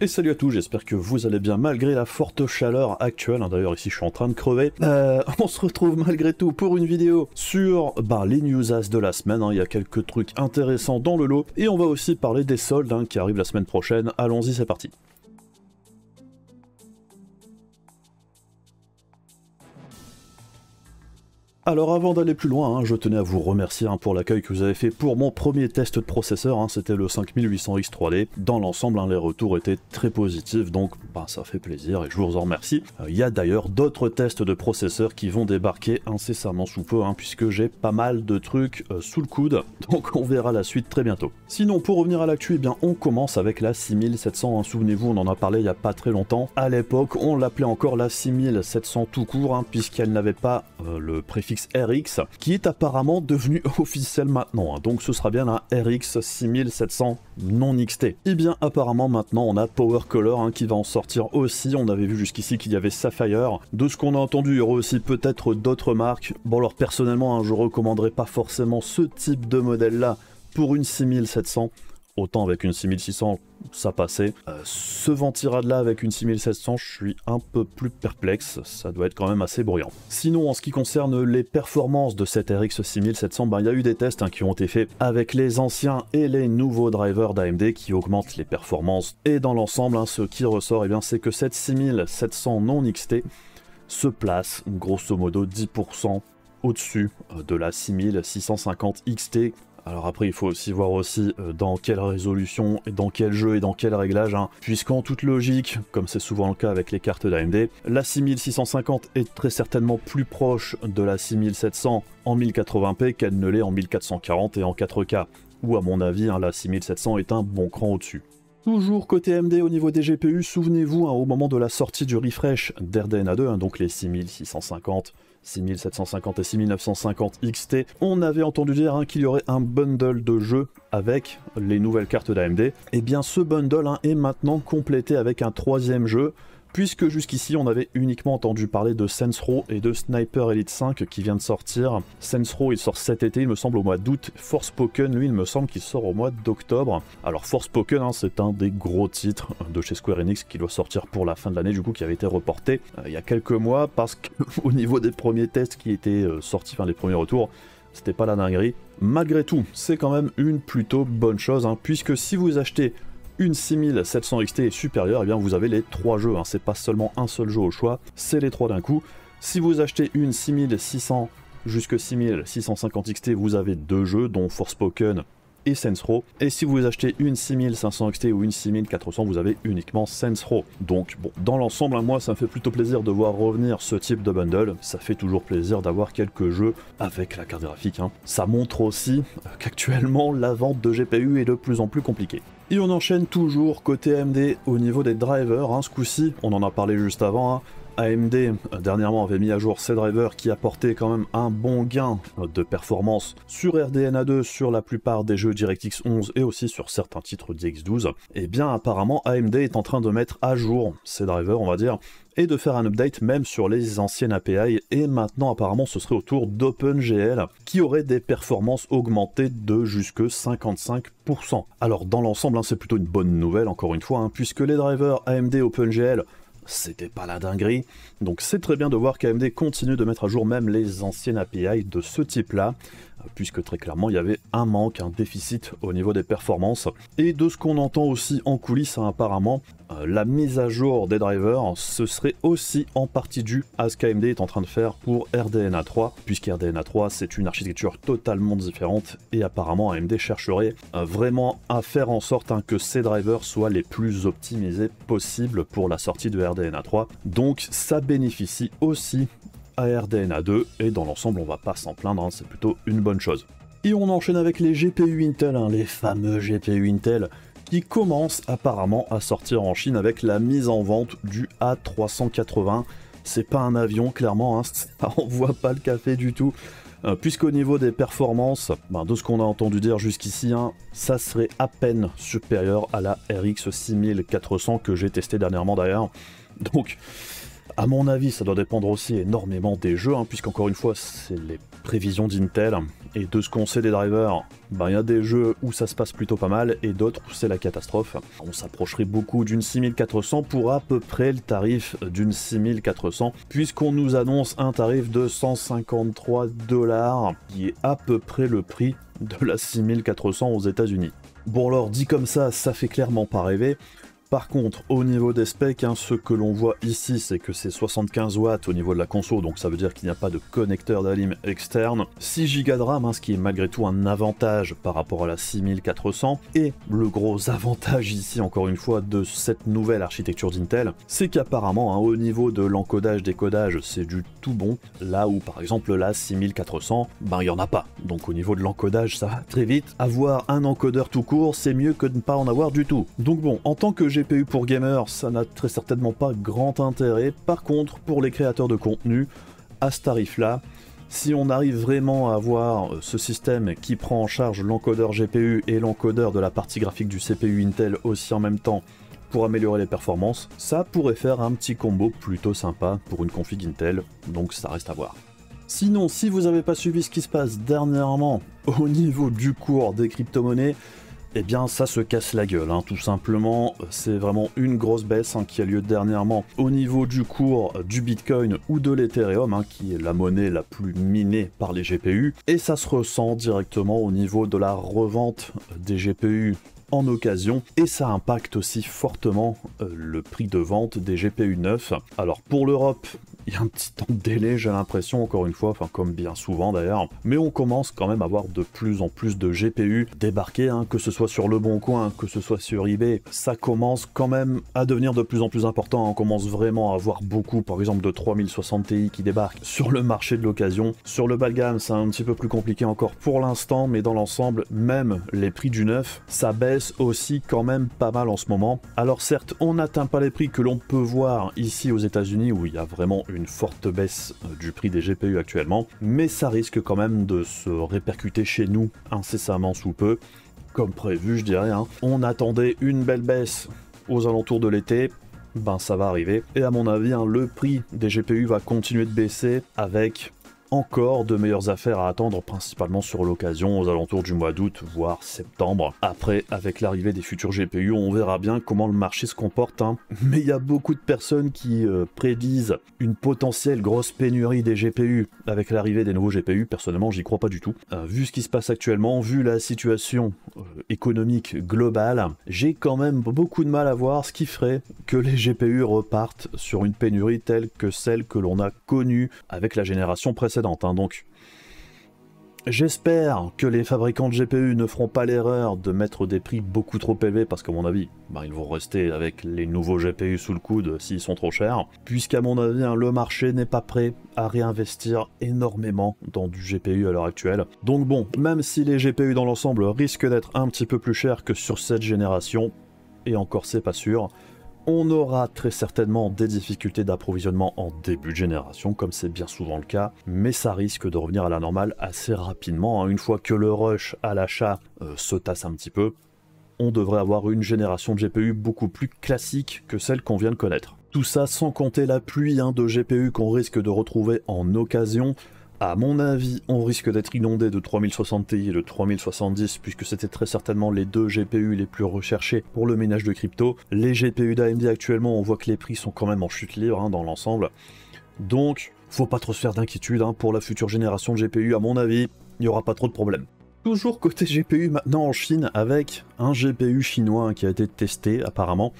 Et salut à tous, j'espère que vous allez bien malgré la forte chaleur actuelle. D'ailleurs ici je suis en train de crever. On se retrouve malgré tout pour une vidéo sur les news as de la semaine. Il y a quelques trucs intéressants dans le lot. Et on va aussi parler des soldes qui arrivent la semaine prochaine. Allons-y, c'est parti. Alors avant d'aller plus loin, je tenais à vous remercier pour l'accueil que vous avez fait pour mon premier test de processeur, c'était le 5800X 3D. Dans l'ensemble, les retours étaient très positifs, donc ça fait plaisir et je vous en remercie. Il y a d'ailleurs d'autres tests de processeurs qui vont débarquer incessamment sous peu, puisque j'ai pas mal de trucs sous le coude, donc on verra la suite très bientôt. Sinon, pour revenir à l'actu, on commence avec la 6700, souvenez-vous, on en a parlé il y a pas très longtemps. À l'époque, on l'appelait encore la 6700 tout court, puisqu'elle n'avait pas le préfixe RX, qui est apparemment devenu officiel maintenant, donc ce sera bien la RX 6700 non XT. Et bien apparemment maintenant on a Power Color qui va en sortir aussi. On avait vu jusqu'ici qu'il y avait Sapphire. De ce qu'on a entendu, il y aura aussi peut-être d'autres marques. Bon alors personnellement je recommanderais pas forcément ce type de modèle là pour une 6700. Autant avec une 6600, ça passait. Ce ventirad-là avec une 6700, je suis un peu plus perplexe, ça doit être quand même assez bruyant. Sinon, en ce qui concerne les performances de cette RX 6700, il y a eu des tests qui ont été faits avec les anciens et les nouveaux drivers d'AMD qui augmentent les performances. Et dans l'ensemble, ce qui ressort, c'est que cette 6700 non XT se place grosso modo 10% au-dessus de la 6650 XT. Alors après, il faut aussi voir dans quelle résolution, et dans quel jeu et dans quel réglage, puisqu'en toute logique, comme c'est souvent le cas avec les cartes d'AMD, la 6650 est très certainement plus proche de la 6700 en 1080p qu'elle ne l'est en 1440 et en 4K, où à mon avis, la 6700 est un bon cran au-dessus. Toujours côté AMD au niveau des GPU, souvenez-vous au moment de la sortie du refresh d'RDNA 2, donc les 6650, 6750 et 6950 XT, on avait entendu dire qu'il y aurait un bundle de jeux avec les nouvelles cartes d'AMD. Et bien ce bundle est maintenant complété avec un troisième jeu, puisque jusqu'ici on avait uniquement entendu parler de Saints Row et de Sniper Elite 5 qui vient de sortir. Saints Row il sort cet été, il me semble au mois d'août. Forspoken lui il me semble qu'il sort au mois d'octobre. Alors Forspoken c'est un des gros titres de chez Square Enix qui doit sortir pour la fin de l'année, du coup qui avait été reporté il y a quelques mois, parce qu'au niveau des premiers tests qui étaient sortis, les premiers retours, c'était pas la dinguerie. Malgré tout, c'est quand même une plutôt bonne chose, puisque si vous achetez une 6700 XT et supérieure, vous avez les trois jeux, c'est pas seulement un seul jeu au choix, c'est les trois d'un coup. Si vous achetez une 6600 jusque 6650 XT, vous avez deux jeux, dont Forspoken et Saints Row. Et si vous achetez une 6500 XT ou une 6400, vous avez uniquement Saints Row. Donc bon, dans l'ensemble, moi ça me fait plutôt plaisir de voir revenir ce type de bundle. Ça fait toujours plaisir d'avoir quelques jeux avec la carte graphique. Ça montre aussi qu'actuellement la vente de GPU est de plus en plus compliquée. Et on enchaîne toujours côté AMD au niveau des drivers, ce coup-ci, on en a parlé juste avant, AMD dernièrement avait mis à jour ses drivers qui apportaient quand même un bon gain de performance sur RDNA 2, sur la plupart des jeux DirectX 11 et aussi sur certains titres DX12. Et bien apparemment AMD est en train de mettre à jour ses drivers, on va dire, et de faire un update même sur les anciennes API, et maintenant apparemment ce serait au tour d'OpenGL qui aurait des performances augmentées de jusque 55%. Alors dans l'ensemble c'est plutôt une bonne nouvelle encore une fois, puisque les drivers AMD OpenGL c'était pas la dinguerie, donc c'est très bien de voir qu'AMD continue de mettre à jour même les anciennes API de ce type là, puisque très clairement il y avait un manque, un déficit au niveau des performances. Et de ce qu'on entend aussi en coulisses, apparemment la mise à jour des drivers, ce serait aussi en partie dû à ce qu'AMD est en train de faire pour RDNA 3, puisqu'RDNA 3 c'est une architecture totalement différente, et apparemment AMD chercherait vraiment à faire en sorte que ces drivers soient les plus optimisés possibles pour la sortie de RDNA 3, donc ça bénéficie aussi à RDNA 2, et dans l'ensemble on va pas s'en plaindre, c'est plutôt une bonne chose. Et on enchaîne avec les GPU Intel, les fameux GPU Intel, qui commencent apparemment à sortir en Chine avec la mise en vente du A380. C'est pas un avion clairement, ça envoie pas le café du tout, puisqu'au niveau des performances, de ce qu'on a entendu dire jusqu'ici, ça serait à peine supérieur à la RX 6400 que j'ai testé dernièrement d'ailleurs. Donc À mon avis, ça doit dépendre aussi énormément des jeux, hein, puisqu'encore une fois, c'est les prévisions d'Intel, et de ce qu'on sait des drivers, il y a des jeux où ça se passe plutôt pas mal, et d'autres où c'est la catastrophe. On s'approcherait beaucoup d'une 6400 pour à peu près le tarif d'une 6400, puisqu'on nous annonce un tarif de 153 $, qui est à peu près le prix de la 6400 aux États-Unis. Bon alors, dit comme ça fait clairement pas rêver. Par contre, au niveau des specs, ce que l'on voit ici, c'est que c'est 75 watts au niveau de la console, donc ça veut dire qu'il n'y a pas de connecteur d'alim externe, 6 Go de RAM, ce qui est malgré tout un avantage par rapport à la 6400, et le gros avantage ici, encore une fois, de cette nouvelle architecture d'Intel, c'est qu'apparemment, au niveau de l'encodage-décodage, c'est du tout bon, là où par exemple la 6400, il n'y en a pas. Donc au niveau de l'encodage, ça va très vite. Avoir un encodeur tout court, c'est mieux que de ne pas en avoir du tout. Donc bon, en tant que GPU pour gamers, ça n'a très certainement pas grand intérêt. Par contre, pour les créateurs de contenu, à ce tarif-là, si on arrive vraiment à avoir ce système qui prend en charge l'encodeur GPU et l'encodeur de la partie graphique du CPU Intel aussi en même temps pour améliorer les performances, ça pourrait faire un petit combo plutôt sympa pour une config Intel, donc ça reste à voir. Sinon, si vous n'avez pas suivi ce qui se passe dernièrement au niveau du cours des crypto-monnaies, eh bien ça se casse la gueule, tout simplement. C'est vraiment une grosse baisse qui a lieu dernièrement au niveau du cours du Bitcoin ou de l'Ethereum, qui est la monnaie la plus minée par les GPU, et ça se ressent directement au niveau de la revente des GPU en occasion, et ça impacte aussi fortement le prix de vente des GPU neufs. Alors pour l'Europe, il y a un petit temps de délai, j'ai l'impression, encore une fois, comme bien souvent d'ailleurs, mais on commence quand même à voir de plus en plus de GPU débarquer, que ce soit sur Le Bon Coin, que ce soit sur eBay, ça commence quand même à devenir de plus en plus important, on commence vraiment à voir beaucoup, par exemple, de 3060 Ti qui débarquent sur le marché de l'occasion. Sur le bas de gamme, c'est un petit peu plus compliqué encore pour l'instant, mais dans l'ensemble, même les prix du neuf, ça baisse aussi quand même pas mal en ce moment. Alors certes, on n'atteint pas les prix que l'on peut voir ici aux États-Unis, où il y a vraiment une forte baisse du prix des GPU actuellement, mais ça risque quand même de se répercuter chez nous incessamment sous peu, comme prévu je dirais. On attendait une belle baisse aux alentours de l'été, ça va arriver, et à mon avis le prix des GPU va continuer de baisser avec encore de meilleures affaires à attendre, principalement sur l'occasion aux alentours du mois d'août, voire septembre. Après, avec l'arrivée des futurs GPU, on verra bien comment le marché se comporte, Mais il y a beaucoup de personnes qui prédisent une potentielle grosse pénurie des GPU avec l'arrivée des nouveaux GPU. Personnellement, j'y crois pas du tout. Vu ce qui se passe actuellement, vu la situation économique globale, j'ai quand même beaucoup de mal à voir ce qui ferait que les GPU repartent sur une pénurie telle que celle que l'on a connue avec la génération précédente. Donc j'espère que les fabricants de GPU ne feront pas l'erreur de mettre des prix beaucoup trop élevés, parce qu'à mon avis, ils vont rester avec les nouveaux GPU sous le coude s'ils sont trop chers, puisqu'à mon avis, le marché n'est pas prêt à réinvestir énormément dans du GPU à l'heure actuelle. Donc bon, même si les GPU dans l'ensemble risquent d'être un petit peu plus chers que sur cette génération, et encore c'est pas sûr, on aura très certainement des difficultés d'approvisionnement en début de génération, comme c'est bien souvent le cas, mais ça risque de revenir à la normale assez rapidement. Une fois que le rush à l'achat se tasse un petit peu, on devrait avoir une génération de GPU beaucoup plus classique que celle qu'on vient de connaître. Tout ça sans compter la pluie de GPU qu'on risque de retrouver en occasion. À mon avis, on risque d'être inondé de 3060 Ti et de 3070, puisque c'était très certainement les deux GPU les plus recherchés pour le ménage de crypto. Les GPU d'AMD actuellement, on voit que les prix sont quand même en chute libre dans l'ensemble. Donc, faut pas trop se faire d'inquiétude pour la future génération de GPU, à mon avis, il n'y aura pas trop de problèmes. Toujours côté GPU maintenant en Chine, avec un GPU chinois qui a été testé apparemment.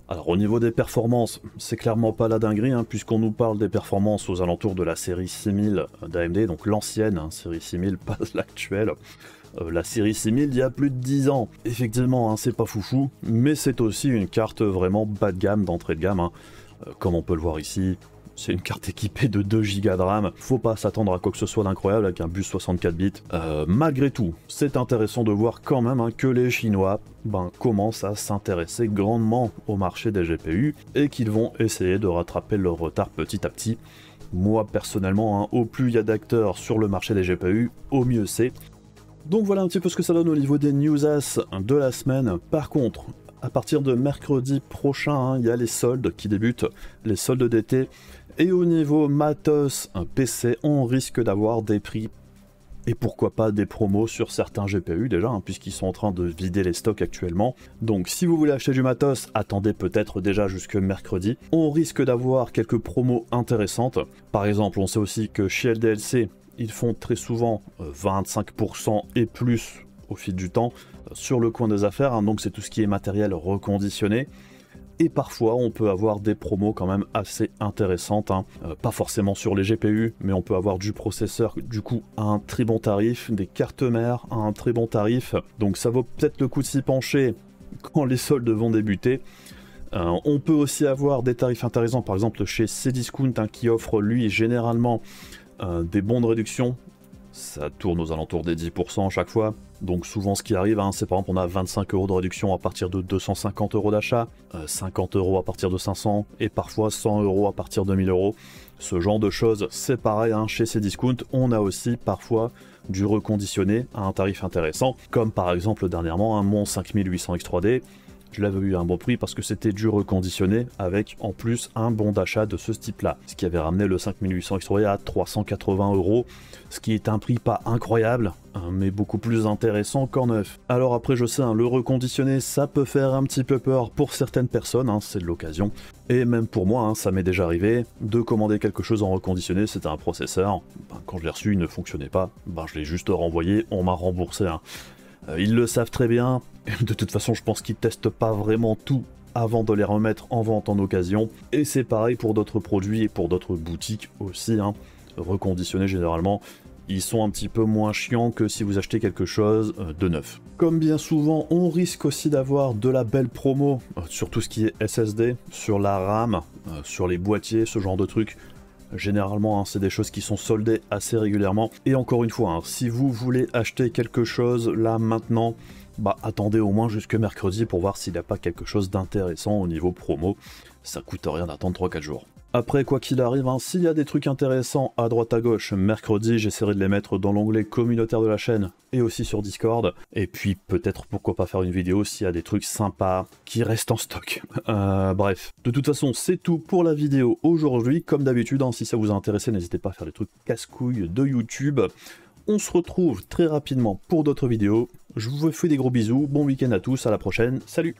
Alors au niveau des performances, c'est clairement pas la dinguerie, puisqu'on nous parle des performances aux alentours de la série 6000 d'AMD, donc l'ancienne série 6000, pas l'actuelle. La série 6000 il y a plus de 10 ans. Effectivement, c'est pas foufou, mais c'est aussi une carte vraiment bas de gamme, d'entrée de gamme, comme on peut le voir ici. C'est une carte équipée de 2 Go de RAM, faut pas s'attendre à quoi que ce soit d'incroyable avec un bus 64 bits. Malgré tout, c'est intéressant de voir quand même que les Chinois commencent à s'intéresser grandement au marché des GPU et qu'ils vont essayer de rattraper leur retard petit à petit. Moi personnellement, au plus il y a d'acteurs sur le marché des GPU, au mieux c'est. Donc voilà un petit peu ce que ça donne au niveau des news as de la semaine. Par contre, à partir de mercredi prochain, hein, il y a les soldes qui débutent, les soldes d'été. Et au niveau matos, un PC, on risque d'avoir des prix et pourquoi pas des promos sur certains GPU déjà, hein, puisqu'ils sont en train de vider les stocks actuellement. Donc si vous voulez acheter du matos, attendez peut-être déjà jusque mercredi. On risque d'avoir quelques promos intéressantes. Par exemple, on sait aussi que chez LDLC, ils font très souvent 25% et plus au fil du temps sur le coin des affaires, hein, donc c'est tout ce qui est matériel reconditionné. Et parfois on peut avoir des promos quand même assez intéressantes, hein. Pas forcément sur les GPU, mais on peut avoir du processeur du coup à un très bon tarif, des cartes mères à un très bon tarif, donc ça vaut peut-être le coup de s'y pencher quand les soldes vont débuter. On peut aussi avoir des tarifs intéressants, par exemple chez Cdiscount, hein, qui offre lui généralement des bons de réduction. Ça tourne aux alentours des 10% à chaque fois. Donc souvent ce qui arrive, hein, c'est par exemple on a 25 € de réduction à partir de 250 € d'achat, 50 € à partir de 500 et parfois 100 € à partir de 1000 €. Ce genre de choses, c'est pareil, hein, chez Cdiscount, on a aussi parfois du reconditionné à un tarif intéressant, comme par exemple dernièrement mon 5800 X3D. Je l'avais eu à un bon prix parce que c'était du reconditionné avec en plus un bon d'achat de ce type-là. Ce qui avait ramené le 5800 X3D à 380 €, ce qui est un prix pas incroyable, mais beaucoup plus intéressant qu'en neuf. Alors après je sais, hein, le reconditionné ça peut faire un petit peu peur pour certaines personnes, hein, c'est de l'occasion. Et même pour moi, hein, ça m'est déjà arrivé de commander quelque chose en reconditionné, c'était un processeur. Quand je l'ai reçu il ne fonctionnait pas, je l'ai juste renvoyé, on m'a remboursé. Hein. Ils le savent très bien, de toute façon je pense qu'ils testent pas vraiment tout avant de les remettre en vente en occasion, et c'est pareil pour d'autres produits et pour d'autres boutiques aussi, hein. Reconditionnés généralement, ils sont un petit peu moins chiants que si vous achetez quelque chose de neuf. Comme bien souvent, on risque aussi d'avoir de la belle promo sur tout ce qui est SSD, sur la RAM, sur les boîtiers, ce genre de trucs. Généralement, hein, c'est des choses qui sont soldées assez régulièrement. Et encore une fois, hein, si vous voulez acheter quelque chose là maintenant, attendez au moins jusque mercredi pour voir s'il n'y a pas quelque chose d'intéressant au niveau promo. Ça coûte rien d'attendre 3-4 jours. Après, quoi qu'il arrive, hein, s'il y a des trucs intéressants à droite à gauche, mercredi, j'essaierai de les mettre dans l'onglet communautaire de la chaîne et aussi sur Discord. Et puis peut-être pourquoi pas faire une vidéo s'il y a des trucs sympas qui restent en stock. Bref, de toute façon, c'est tout pour la vidéo aujourd'hui. Comme d'habitude, hein, si ça vous a intéressé, n'hésitez pas à faire des trucs casse-couilles de YouTube. On se retrouve très rapidement pour d'autres vidéos. Je vous fais des gros bisous, bon week-end à tous, à la prochaine, salut!